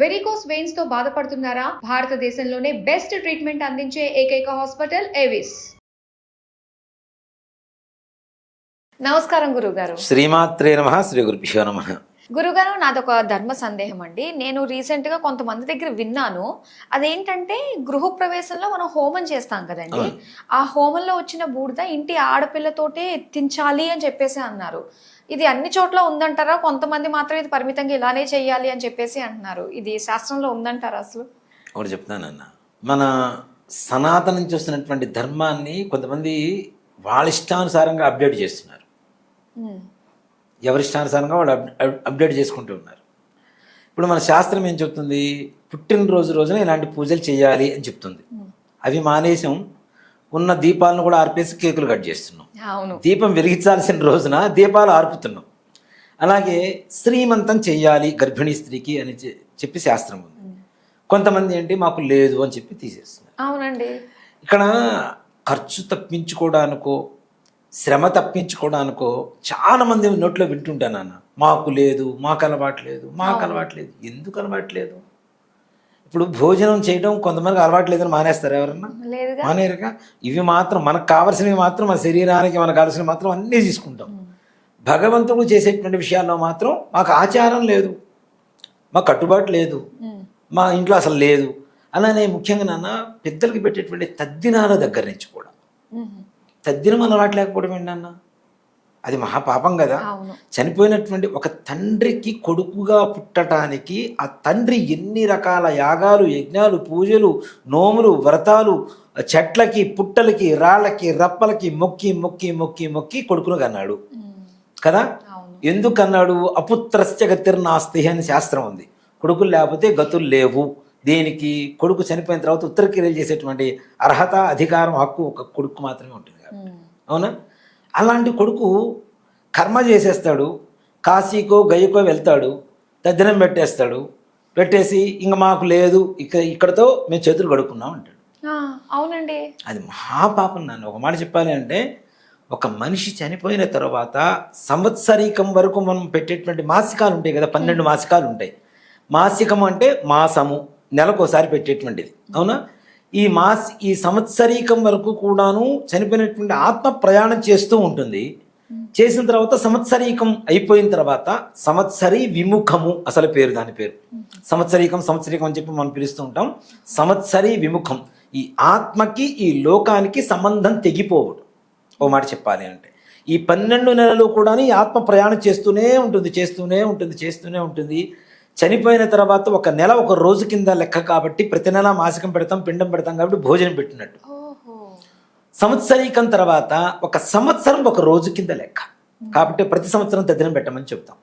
Varicose veins తో బాధపడుతున్నారా? భారతదేశంలోనే బెస్ట్ ట్రీట్మెంట్ అందించే ఏకైక హాస్పిటల్ ఏవిస్. నమస్కారం గురుగారు. శ్రీమాత్రే నమః. శ్రీ గురుభ్యో నమః. గురుగారు, నాదొక ధర్మ సందేహం అండి. నేను రీసెంట్ గా కొంతమంది దగ్గర విన్నాను. అదేంటంటే గృహప్రవేశంలో మనం హోమం చేస్తాం కదండి, ఆ హోమంలో వచ్చిన బూడిద ఇంటి ఆడపిల్లతోటే ఎత్తించాలి అని చెప్పేసి అన్నారు. ఇది అన్ని చోట్ల ఉందంటారా? కొంతమంది మాత్రం ఇది పరిమితంగా ఇలానే చెయ్యాలి అని చెప్పేసి అంటున్నారు. ఇది శాస్త్రంలో ఉందంటారా అసలు? ఒకటి చెప్తానన్న, మన సనాతన నుంచి వస్తున్నటువంటి ధర్మాన్ని కొంతమంది వాళ్ళ ఇష్టానుసారంగా అప్డేట్ చేస్తున్నారు. ఎవరిష్టానుసారంగా వాళ్ళు అప్డేట్ చేసుకుంటూ ఉన్నారు. ఇప్పుడు మన శాస్త్రం ఏం చెప్తుంది? పుట్టినరోజు రోజున ఇలాంటి పూజలు చేయాలి అని చెప్తుంది. అవి మానేసం ఉన్న దీపాలను కూడా ఆర్పేసి కేకులు కట్ చేస్తున్నాం. దీపం వెలిగించాల్సిన రోజున దీపాలు ఆర్పుతున్నాం. అలాగే శ్రీమంతం చెయ్యాలి గర్భిణీ స్త్రీకి అని చెప్పి శాస్త్రం ఉంది. కొంతమంది ఏంటి మాకు లేదు అని చెప్పి తీసేస్తున్నారు. అవునండి. ఇక్కడ ఖర్చు తప్పించుకోవడానికో శ్రమ తప్పించుకోవడానికో చాలా మంది నోట్లో వింటుంటాను అన్న, మాకు లేదు, మాకు అలవాట్లేదు, మాకు అలవాట్లేదు. ఎందుకు అలవాట్లేదు? ఇప్పుడు భోజనం చేయడం కొంతమందికి అలవాట్లేదని మానేస్తారు. ఎవరన్నా మానేరుగా. ఇవి మాత్రం మనకు కావాల్సినవి మాత్రం, మన శరీరానికి మనకు కావాల్సినవి మాత్రం అన్నీ తీసుకుంటాం. భగవంతుడు చేసేటువంటి విషయాల్లో మాత్రం మాకు ఆచారం లేదు, మాకు కట్టుబాటు లేదు, మా ఇంట్లో అసలు లేదు. అలానే ముఖ్యంగా నాన్న పెద్దలకి పెట్టేటువంటి తద్దినాల దగ్గర నుంచి కూడా తద్దినం అలవాటు లేకపోవడం ఏంటన్నా, అది మహాపాపం కదా. చనిపోయినటువంటి ఒక తండ్రికి కొడుకుగా పుట్టడానికి ఆ తండ్రి ఎన్ని రకాల యాగాలు, యజ్ఞాలు, పూజలు, నోములు, వ్రతాలు, చెట్లకి, పుట్టలకి, రాళ్ళకి, రప్పలకి మొక్కి మొక్కి మొక్కి మొక్కి కొడుకును కన్నాడు కదా. ఎందుకు అన్నాడు? అపుత్రస్య గతిర్నాస్తి అని శాస్త్రం ఉంది. కొడుకులు లేకపోతే గతులు లేవు. దేనికి? కొడుకు చనిపోయిన తర్వాత ఉత్తరక్రియలు చేసేటువంటి అర్హత, అధికారం, హక్కు ఒక కొడుకు మాత్రమే ఉంటుంది కాబట్టి. అవునా? అలాంటి కొడుకు కర్మ చేసేస్తాడు, కాశీకో గయ్యకో వెళ్తాడు, తద్దినం పెట్టేస్తాడు, పెట్టేసి ఇంక మాకు లేదు, ఇక్కడతో మేము చేతులు కడుక్కున్నాం అంటాడు. అవునండి. అది మహాపాపం. నన్ను ఒక మాట చెప్పాలి అంటే, ఒక మనిషి చనిపోయిన తర్వాత సంవత్సరీకం వరకు మనం పెట్టేటువంటి మాసికాలు ఉంటాయి కదా, 12 మాసికాలు ఉంటాయి. మాసికం అంటే మాసము, నెలకోసారి పెట్టేటువంటిది. అవునా? ఈ సంవత్సరీకం వరకు కూడాను చనిపోయినటువంటి ఆత్మ ప్రయాణం చేస్తూ ఉంటుంది. చేసిన తర్వాత సంవత్సరీకం అయిపోయిన తర్వాత సంవత్సరీ విముఖము, అసలు పేరు, దాని పేరు సంవత్సరీకం. సంవత్సరీకం అని చెప్పి మనం పిలుస్తూ ఉంటాం. సంవత్సరీ విముఖం. ఈ ఆత్మకి ఈ లోకానికి సంబంధం తెగిపోవడం. ఓ మాట చెప్పాలి అంటే, ఈ 12 నెలలు కూడా ఈ ఆత్మ ప్రయాణం చేస్తూనే ఉంటుంది, చేస్తూనే ఉంటుంది, చేస్తూనే ఉంటుంది. చనిపోయిన తర్వాత ఒక నెల ఒక రోజు కింద లెక్క కాబట్టి ప్రతి నెల మాసికం పెడతాం, పిండం పెడతాం కాబట్టి భోజనం పెట్టినట్టు. సంవత్సరీకం తర్వాత ఒక సంవత్సరం ఒక రోజు కింద లెక్క కాబట్టి ప్రతి సంవత్సరం తద్దినం పెట్టమని చెప్తాం.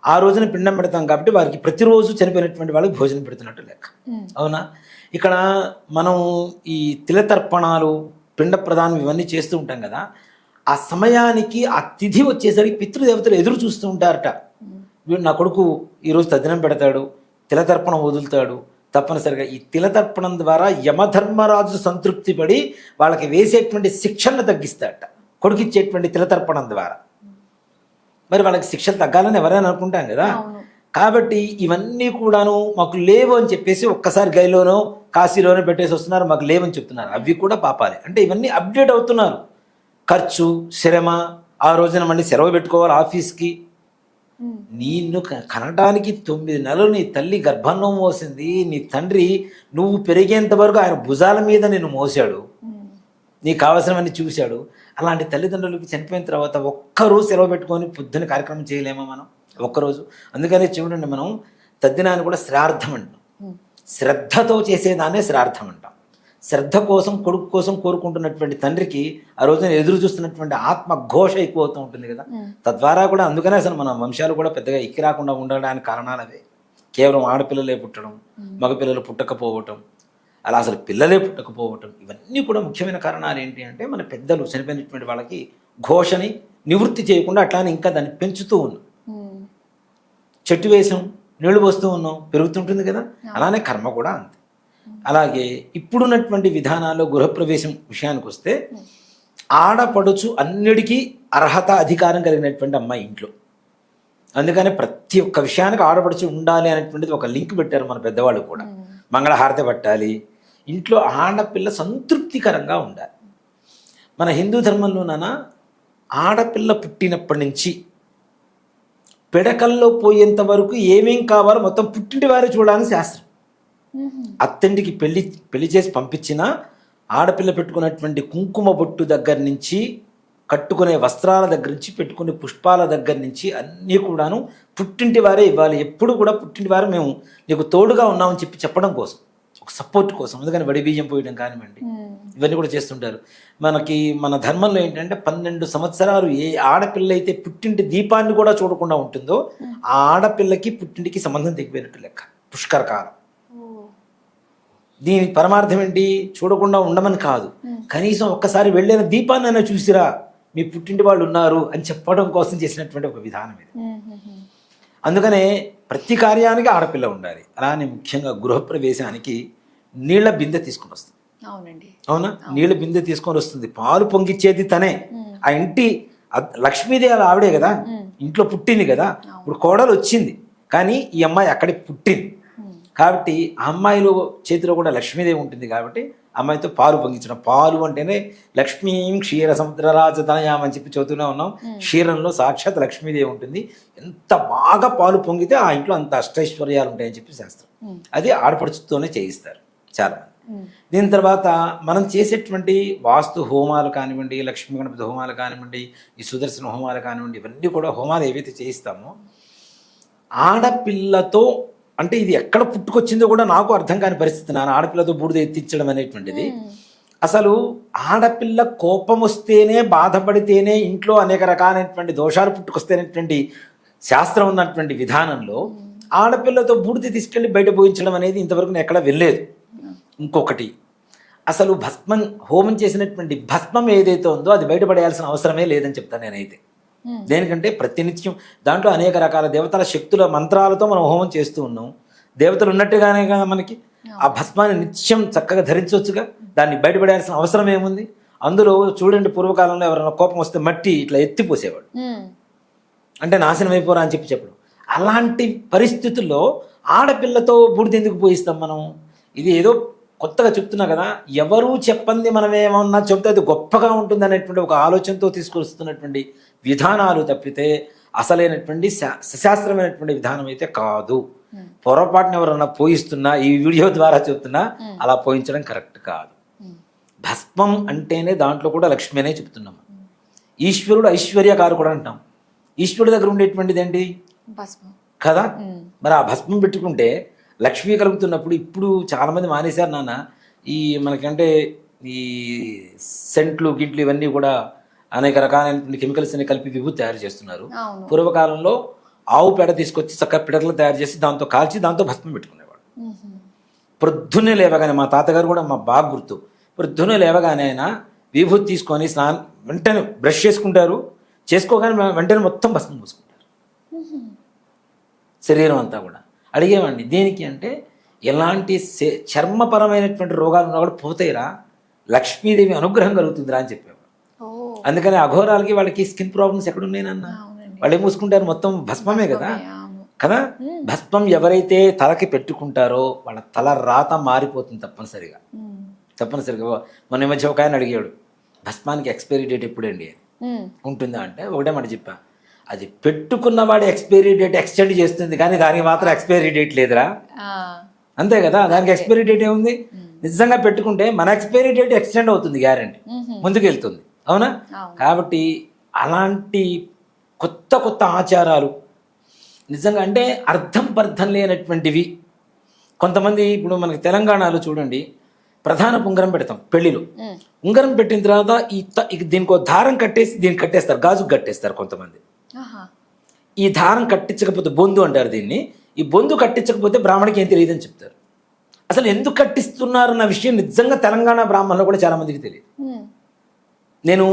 ఆ రోజున పిండం పెడతాం కాబట్టి వారికి ప్రతిరోజు చనిపోయినటువంటి వాళ్ళకి భోజనం పెడుతున్నట్టు లెక్క. అవునా? ఇక్కడ మనం ఈ తిలతర్పణాలు, పిండ ప్రదానం ఇవన్నీ చేస్తూ ఉంటాం కదా. ఆ సమయానికి ఆ తిథి వచ్చేసరికి పితృదేవతలు ఎదురు చూస్తూ ఉంటారట. నా కొడుకు ఈరోజు తద్దినం పెడతాడు, తిలతర్పణం వదులుతాడు. తప్పనిసరిగా ఈ తిలతర్పణం ద్వారా యమధర్మరాజు సంతృప్తి పడి వాళ్ళకి వేసేటువంటి శిక్షలను తగ్గిస్తాడట, కొడుకు ఇచ్చేటువంటి తిలతర్పణం ద్వారా. మరి వాళ్ళకి శిక్షలు తగ్గాలని ఎవరైనా అనుకుంటాం కదా. కాబట్టి ఇవన్నీ కూడాను మాకు లేవు అని చెప్పేసి ఒక్కసారి గైలోనో కాశీలోనో పెట్టేసి వస్తున్నారు, మాకు లేవని చెప్తున్నారు. అవి కూడా పాపాలే. అంటే ఇవన్నీ అప్డేట్ అవుతున్నారు. ఖర్చు, శ్రమ, ఆ రోజున మళ్ళీ సెలవు పెట్టుకోవాలి ఆఫీస్కి. నిన్ను కనడానికి 9 నెలలు నీ తల్లి గర్భంలో మోసింది. నీ తండ్రి నువ్వు పెరిగేంత వరకు ఆయన భుజాల మీద నిన్ను మోసాడు, నీకు కావాల్సినవన్నీ చూశాడు. అలాంటి తల్లిదండ్రులకి చనిపోయిన తర్వాత ఒక్కరోజు సెలవు పెట్టుకొని పొద్దున్న కార్యక్రమం చేయలేమా మనం? ఒక్కరోజు. అందుకనే చూడండి, మనం తద్దినాన్ని కూడా శ్రార్థం అంటాం. శ్రద్ధతో చేసేదాన్నే శ్రార్థం అంటాం. శ్రద్ధ కోసం, కొడుకు కోసం కోరుకుంటున్నటువంటి తండ్రికి ఆ రోజున ఎదురు చూస్తున్నటువంటి ఆత్మ ఘోష ఎక్కువ అవుతూ ఉంటుంది కదా. తద్వారా కూడా అందుకనే అసలు మన వంశాలు కూడా పెద్దగా ఎక్కి రాకుండా ఉండడానికి కారణాలు అవే. కేవలం ఆడపిల్లలే పుట్టడం, మగపిల్లలు పుట్టకపోవటం, అలా అసలు పిల్లలే పుట్టకపోవటం, ఇవన్నీ కూడా ముఖ్యమైన కారణాలు. ఏంటి అంటే, మన పెద్దలు చనిపోయినటువంటి వాళ్ళకి ఘోషని నివృత్తి చేయకుండా అట్లానే ఇంకా దాన్ని పెంచుతూ ఉన్నాం. చెట్టు వేసాం, నీళ్లు పోస్తూ ఉన్నాం, పెరుగుతుంటుంది కదా. అలానే కర్మ కూడా అంతే. అలాగే ఇప్పుడున్నటువంటి విధానాల్లో గృహప్రవేశం విషయానికి వస్తే, ఆడపడుచు అన్నిటికీ అర్హత, అధికారం కలిగినటువంటి అమ్మాయి ఇంట్లో అందుకని ప్రతి ఒక్క విషయానికి ఆడపడుచు ఉండాలి అనేటువంటిది ఒక లింక్ పెట్టారు మన పెద్దవాళ్ళు కూడా. మంగళహారతి పట్టాలి, ఇంట్లో ఆడపిల్ల సంతృప్తికరంగా ఉండాలి. మన హిందూ ధర్మంలోనైనా ఆడపిల్ల పుట్టినప్పటి నుంచి పిడకల్లో పోయేంత వరకు ఏమేం కావాలో మొత్తం పుట్టింటి వారే చూడాలని శాస్త్రం. అత్తింటికి పెళ్లి చేసి పంపించినా ఆడపిల్ల పెట్టుకున్నటువంటి కుంకుమ బొట్టు దగ్గర నుంచి, కట్టుకునే వస్త్రాల దగ్గర నుంచి, పెట్టుకునే పుష్పాల దగ్గర నుంచి అన్నీ కూడాను పుట్టింటి వారే ఇవ్వాలి. ఎప్పుడు కూడా పుట్టింటి వారు మేము నీకు తోడుగా ఉన్నామని చెప్పడం కోసం, ఒక సపోర్ట్ కోసం. అందుకని వడి బియ్యం పోయడం కానివ్వండి, ఇవన్నీ కూడా చేస్తుంటారు. మన ధర్మంలో ఏంటంటే 12 సంవత్సరాలు ఏ ఆడపిల్ల అయితే పుట్టింటి దీపాన్ని కూడా చూడకుండా ఉంటుందో ఆ ఆడపిల్లకి పుట్టింటికి సంబంధం తెగిపోయినట్టు లెక్క. పుష్కర కాలం. దీని పరమార్థం ఏంటి? చూడకుండా ఉండమని కాదు, కనీసం ఒక్కసారి వెళ్ళిన దీపాన్ని అయినా చూసిరా, మీ పుట్టింటి వాళ్ళు ఉన్నారు అని చెప్పడం కోసం చేసినటువంటి ఒక విధానం ఇది. అందుకనే ప్రతి కార్యానికి ఆడపిల్ల ఉండాలి. అలానే ముఖ్యంగా గృహప్రవేశానికి నీళ్ల బిందె తీసుకొని వస్తుంది. అవునా? నీళ్ల బిందె తీసుకొని వస్తుంది. పాలు పొంగిచ్చేది తనే. ఆ ఇంటి లక్ష్మీదేవి ఆవిడే కదా, ఇంట్లో పుట్టింది కదా. ఇప్పుడు కోడలు వచ్చింది, కానీ ఈ అమ్మాయి అక్కడే పుట్టింది కాబట్టి ఆ అమ్మాయిలో చేతిలో కూడా లక్ష్మీదేవి ఉంటుంది. కాబట్టి అమ్మాయితో పాలు పొంగించడం. పాలు అంటేనే లక్ష్మీం క్షీర సముద్రరాజతనయాం అని చెప్పి చదువుతూనే ఉన్నాం. క్షీరంలో సాక్షాత్ లక్ష్మీదేవి ఉంటుంది. ఎంత బాగా పాలు పొంగితే ఆ ఇంట్లో అంత అష్టైశ్వర్యాలు ఉంటాయని చెప్పి శాస్త్రం. అది ఆడపడుచుతోనే చేయిస్తారు చాలా మంది. దీని తర్వాత మనం చేసేటువంటి వాస్తు హోమాలు కానివ్వండి, లక్ష్మీ గణపతి హోమాలు కానివ్వండి, ఈ సుదర్శన హోమాలు కానివ్వండి, ఇవన్నీ కూడా హోమాలు ఏవైతే చేయిస్తామో ఆడపిల్లతో, అంటే ఇది ఎక్కడ పుట్టుకొచ్చిందో కూడా నాకు అర్థం కాని పరిస్థితి. నాన్న ఆడపిల్లతో బూడిద ఎత్తించడం అనేటువంటిది. అసలు ఆడపిల్ల కోపం వస్తేనే, బాధపడితేనే ఇంట్లో అనేక రకాలైనటువంటి దోషాలు పుట్టుకొస్తేనేటువంటి శాస్త్రం ఉన్నటువంటి విధానంలో ఆడపిల్లతో బూడిద తీసుకెళ్లి బయట పోయించడం అనేది ఇంతవరకు నేను ఎక్కడ వెళ్ళలేదు. ఇంకొకటి, అసలు భస్మం హోమం చేసినటువంటి భస్మం ఏదైతే ఉందో అది బయటపడేయాల్సిన అవసరమే లేదని చెప్తాను నేనైతే. దేనికంటే ప్రతినిత్యం దాంట్లో అనేక రకాల దేవతల శక్తుల మంత్రాలతో మనం హోమం చేస్తూ ఉన్నాం. దేవతలు ఉన్నట్టుగానే కదా మనకి ఆ భస్మాన్ని నిత్యం చక్కగా ధరించవచ్చుగా. దాన్ని బయటపడేయాల్సిన అవసరం ఏముంది? అందులో చూడండి, పూర్వకాలంలో ఎవరైనా కోపం వస్తే మట్టి ఇట్లా ఎత్తిపోసేవాడు, అంటే నాశనం అయిపోరా అని చెప్పడం. అలాంటి పరిస్థితుల్లో ఆడపిల్లతో బూడిద ఎందుకు పోయిస్తాం మనం? ఇది ఏదో కొత్తగా చెప్తున్నా కదా, ఎవరూ చెప్పంది మనం ఏమన్నా చెప్తే అది గొప్పగా ఉంటుంది అనేటువంటి ఒక ఆలోచనతో తీసుకొస్తున్నటువంటి విధానాలు తప్పితే అసలైనటువంటి సశాస్త్రమైనటువంటి విధానం అయితే కాదు. పొరపాటున ఎవరన్నా పోయిస్తున్నా, ఈ వీడియో ద్వారా చెప్తున్నా, అలా పోయించడం కరెక్ట్ కాదు. భస్మం అంటేనే దాంట్లో కూడా లక్ష్మి అనే చెప్తున్నాం. ఈశ్వరుడు ఐశ్వర్యకారు కూడా అంటాం. ఈశ్వరుడి దగ్గర ఉండేటువంటిది ఏంటి? కదా. మరి ఆ భస్మం పెట్టుకుంటే లక్ష్మీ కలుగుతున్నప్పుడు, ఇప్పుడు చాలామంది మానేశారు నాన్న. ఈ మనకంటే ఈ సెంట్లు గిట్లు ఇవన్నీ కూడా అనేక రకాలైనటువంటి కెమికల్స్ అన్ని కలిపి విభూతి తయారు చేస్తున్నారు. పూర్వకాలంలో ఆవు పేడ తీసుకొచ్చి చక్కగా పిడకలు తయారు చేసి దాంతో కాల్చి దాంతో భస్మం పెట్టుకునేవాడు. ప్రొద్దునే లేవగానే, మా తాతగారు కూడా మా బాగా గుర్తు, ప్రొద్దునే లేవగానే ఆయన విభూతి తీసుకొని వెంటనే బ్రష్ చేసుకుంటారు. చేసుకోగానే వెంటనే మొత్తం భస్మం పూసుకుంటారు శరీరం అంతా కూడా. అడిగేవాడిని, దేనికి అంటే ఎలాంటి చర్మపరమైనటువంటి రోగాలు ఉన్నా కూడా పోతాయిరా, లక్ష్మీదేవి అనుగ్రహం కలుగుతుందిరా అని చెప్పేవాడు. అందుకని అఘోరాలకి వాళ్ళకి స్కిన్ ప్రాబ్లమ్స్ ఎక్కడున్నాయనన్నా, వాళ్ళు ఏం మూసుకుంటారు? మొత్తం భస్మమే కదా. భస్మం ఎవరైతే తలకి పెట్టుకుంటారో వాళ్ళ తల రాత మారిపోతుంది తప్పనిసరిగా. మొన్న మధ్య ఒక ఆయన అడిగాడు, భస్మానికి ఎక్స్పైరీ డేట్ ఎప్పుడండి అని ఉంటుందా అంటే, ఒకటే మాట చెప్పా, అది పెట్టుకున్నవాడు ఎక్స్పైరీ డేట్ ఎక్స్టెండ్ చేస్తుంది, కానీ దానికి మాత్రం ఎక్స్పైరీ డేట్ లేదురా. అంతే కదా, దానికి ఎక్స్పైరీ డేట్ ఏముంది? నిజంగా పెట్టుకుంటే మన ఎక్స్పైరీ డేట్ ఎక్స్టెండ్ అవుతుంది, గ్యారంటీ ముందుకు వెళ్తుంది. అవునా? కాబట్టి అలాంటి కొత్త కొత్త ఆచారాలు నిజంగా అంటే అర్థం పర్థం లేనటువంటివి. కొంతమంది ఇప్పుడు మనకి తెలంగాణలో చూడండి, ప్రధాన ఉంగరం పెడతాం పెళ్లిలో. ఉంగరం పెట్టిన తర్వాత దీనికి దారం కట్టేసి దీనికి కట్టేస్తారు, గాజుకు కట్టేస్తారు కొంతమంది. ఈ దారం కట్టించకపోతే బొందు అంటారు దీన్ని. ఈ బొందు కట్టించకపోతే బ్రాహ్మణికి ఏం తెలియదని చెప్తారు. అసలు ఎందుకు కట్టిస్తున్నారన్న విషయం నిజంగా తెలంగాణ బ్రాహ్మణులు కూడా చాలా మందికి తెలియదు. నేను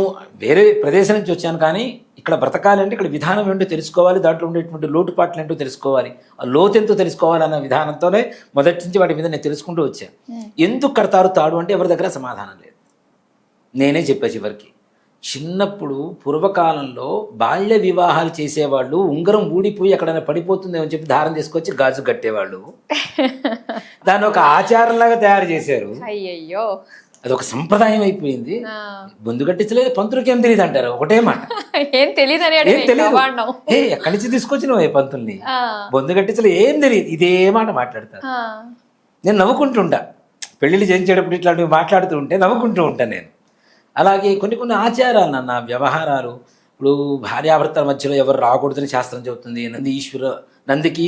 వేరే ప్రదేశం నుంచి వచ్చాను, కానీ ఇక్కడ బ్రతకాలంటే ఇక్కడ విధానం ఏంటో తెలుసుకోవాలి, దాంట్లో ఉండేటువంటి లోటుపాట్లు ఏంటో తెలుసుకోవాలి, ఆ లోతెంతో తెలుసుకోవాలి అన్న విధానంతోనే మొదటి నుంచి వాటి మీద నేను తెలుసుకుంటూ వచ్చాను. ఎందుకు కడతారు తాడు అంటే ఎవరి దగ్గర సమాధానం లేదు. నేనే చెప్పా చివరికి, చిన్నప్పుడు పూర్వకాలంలో బాల్య వివాహాలు చేసేవాళ్ళు ఉంగరం ఊడిపోయి ఎక్కడైనా పడిపోతుందేమో చెప్పి దారం తీసుకొచ్చి గాజు కట్టేవాళ్ళు. దాన్ని ఒక ఆచారంలాగా తయారు చేశారు. అయ్యయ్యో. అదొక సంప్రదాయం అయిపోయింది. ఆ. బొందు కట్టించలేదు, పంతులకి ఏం తెలియదు అంటారు. ఒకటే మాట, ఏం తెలియదని ఏం తెలియదు. ఎక్కడి నుంచి తీసుకొచ్చినావు ఏ పంతుల్ని? బొందు కట్టించలేదు, ఏం తెలియదు, ఇదే మాట మాట్లాడతారు. నేను నవ్వుకుంటుంటా, పెళ్ళిళ్ళు చేయించేటప్పుడు ఇట్లాంటివి మాట్లాడుతూ ఉంటే నవ్వుకుంటూ ఉంటాను నేను. అలాగే కొన్ని కొన్ని ఆచారాలు అన్న వ్యవహారాలు, ఇప్పుడు భార్యాభర్తల మధ్యలో ఎవరు రాకూడదని శాస్త్రం చెబుతుంది. నందికి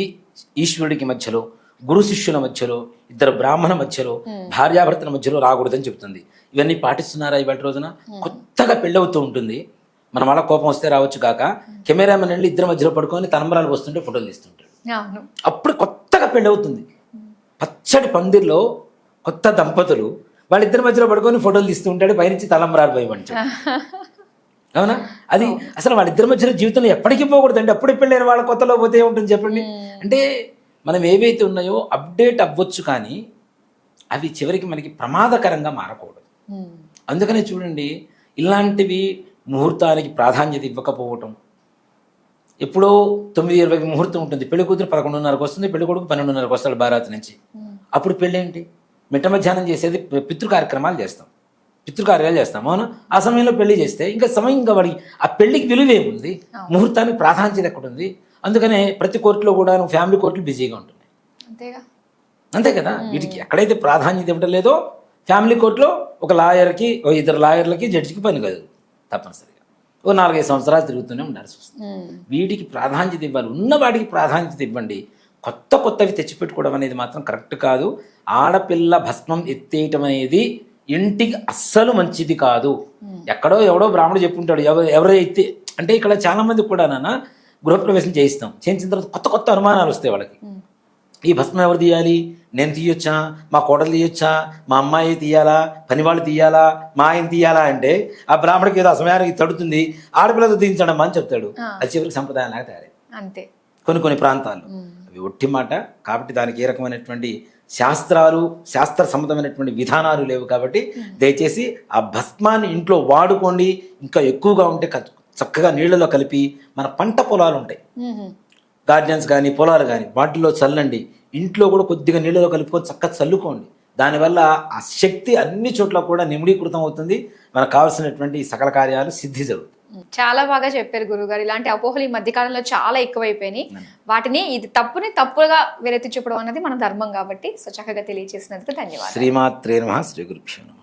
ఈశ్వరుడికి మధ్యలో, గురు శిష్యుల మధ్యలో, ఇద్దరు బ్రాహ్మణ మధ్యలో, భార్యాభర్తల మధ్యలో రాకూడదని చెప్తుంది. ఇవన్నీ పాటిస్తున్నారా ఇవాళ రోజున? కొత్తగా పెళ్ళవుతూ ఉంటుంది, మన వాళ్ళ కోపం వస్తే రావచ్చు కాక కెమెరామెన్ వెళ్ళి ఇద్దరి మధ్యలో పడుకొని తలంబరాలు వస్తుంటే ఫోటోలు తీస్తుంటాడు. అప్పుడు కొత్తగా పెళ్ళవుతుంది, పచ్చడి పందిర్లో కొత్త దంపతులు వాళ్ళిద్దరి మధ్యలో పడుకొని ఫోటోలు తీస్తూ ఉంటాడు, పైనుంచి తలంబరాలు పోయమంటాడు. అవునా? అది అసలు వాళ్ళిద్దరి మధ్యలో జీవితంలో ఎప్పటికీ పోకూడదు అంటే అప్పుడే పెళ్ళైన వాళ్ళ కొత్తలో పోతే ఉంటుంది చెప్పండి. అంటే మనం ఏవైతే ఉన్నాయో అప్డేట్ అవ్వచ్చు, కానీ అవి చివరికి మనకి ప్రమాదకరంగా మారకూడదు. అందుకనే చూడండి, ఇలాంటివి ముహూర్తానికి ప్రాధాన్యత ఇవ్వకపోవటం. ఎప్పుడో 9:20కి ముహూర్తం ఉంటుంది, పెళ్లి కూతురు 11:30కి వస్తుంది, పెళ్లి కొడుకు 12:30కి వస్తాడు బారాత్ నుంచి. అప్పుడు పెళ్ళేంటి? మిట్ట మధ్యాహ్నం చేసేది పితృ కార్యక్రమాలు చేస్తాం, పితృకార్యాలు చేస్తాం. అవునా? ఆ సమయంలో పెళ్లి చేస్తే ఇంకా సమయం, ఇంకా వాడికి ఆ పెళ్లికి విలువేముంది? ముహూర్తానికి ప్రాధాన్యత ఎక్కడుంది? అందుకనే ప్రతి కోర్టులో కూడా ఫ్యామిలీ కోర్టులు బిజీగా ఉంటున్నాయి. అంతే కదా. వీటికి ఎక్కడైతే ప్రాధాన్యత ఇవ్వడం లేదో ఫ్యామిలీ కోర్టులో ఒక లాయర్కి, ఒక ఇద్దరు లాయర్లకి, జడ్జికి పని కాదు, తప్పనిసరిగా ఓ 4-5 సంవత్సరాలు తిరుగుతూనే ఉండాల్సి వస్తుంది. వీటికి ప్రాధాన్యత ఇవ్వాలి, ఉన్న వాటికి ప్రాధాన్యత ఇవ్వండి. కొత్తవి తెచ్చిపెట్టుకోవడం అనేది మాత్రం కరెక్ట్ కాదు. ఆడపిల్ల భస్మం ఎత్తేయటం అనేది ఇంటికి అస్సలు మంచిది కాదు. ఎక్కడో ఎవడో బ్రాహ్మణుడు చెప్పుంటాడు, ఎవరో ఎత్తే అంటే. ఇక్కడ చాలా మంది కూడా నాన్న గృహప్రవేశం చేయిస్తాం, చేయించిన తర్వాత కొత్త అనుమానాలు వస్తాయి వాళ్ళకి. ఈ భస్మం ఎవరు తీయాలి? నేను తీయొచ్చా? మా కోడలు తీయొచ్చా? మా అమ్మాయి తీయాలా? పనివాళ్ళు తీయాలా? మా ఆయన తీయాలా? అంటే ఆ బ్రాహ్మడికి ఏదో అసమయానికి తడుతుంది, ఆడపిల్లతో తీయించడం అని చెప్తాడు. అది చివరికి సంప్రదాయంలాగా తయారైంది అంతే కొన్ని ప్రాంతాల్లో. అవి ఒట్టి మాట. కాబట్టి దానికి ఏ రకమైనటువంటి శాస్త్ర సమ్మతమైనటువంటి విధానాలు లేవు. కాబట్టి దయచేసి ఆ భస్మాన్ని ఇంట్లో వాడుకోండి. ఇంకా ఎక్కువగా ఉంటే చక్కగా నీళ్ళలో కలిపి మన పంట పొలాలు ఉంటాయి, గార్డెన్స్ కానీ పొలాలు కానీ, వాటిల్లో చల్లండి. ఇంట్లో కూడా కొద్దిగా నీళ్ళలో కలుపుకొని చక్కగా చల్లుకోండి. దానివల్ల ఆ శక్తి అన్ని చోట్ల కూడా నిమిడీకృతం అవుతుంది. మనకు కావాల్సినటువంటి సకల కార్యాలు సిద్ధి జరుగుతుంది. చాలా బాగా చెప్పారు గురుగారు. ఇలాంటి అపోహలు ఈ మధ్యకాలంలో చాలా ఎక్కువైపోయినాయి. వాటిని ఇది తప్పుగా వెలెత్తి చూపడం అన్నది మన ధర్మం కాబట్టి సో చక్కగా తెలియజేసినందుకు ధన్యవాదాలు. శ్రీమాత్రే నమః. శ్రీ గురుభ్యో నమః.